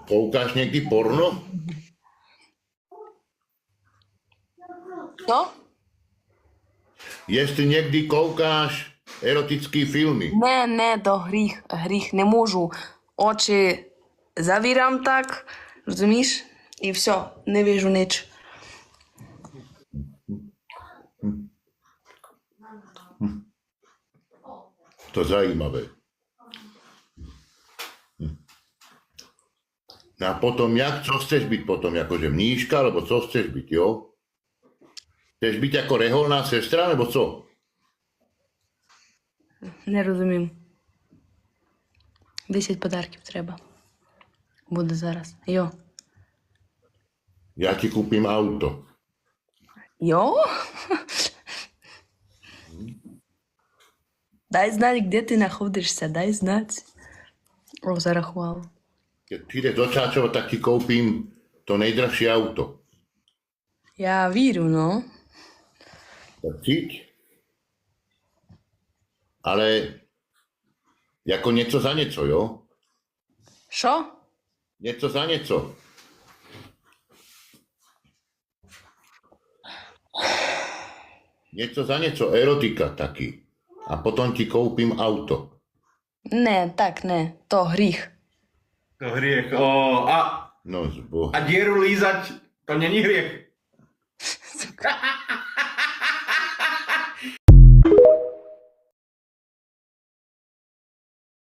koukáš někdy porno? Co? Jestli někdy koukáš erotické filmy. Ne, to hřích, nemůžu. Oči zavíram tak, rozumíš? I все, nevižu nič. To zajímavé. No a potom, co chceš byť potom? Jakože mníška, alebo co chceš byť, jo? Chceš byť ako reholná sestra, nebo co? Nerozumím. 10 подарків треба. Буде зараз. Йо. Ja ti kúpim auto. Йо? Дай знать, где ты находишься, дай знать. О, зарахувала. Keď prídeš do Čáčova, tak ti kúpim to nejdražšie auto. Я вірю, no. Tak cíť. Ale jako něco za něco, jo? Що? Něco za něco. Něco za něco, erotika taky. A potom ti koupím auto. Не, так не. То гріх. To hriech. No zboha. A dieru lízať, to není hriech.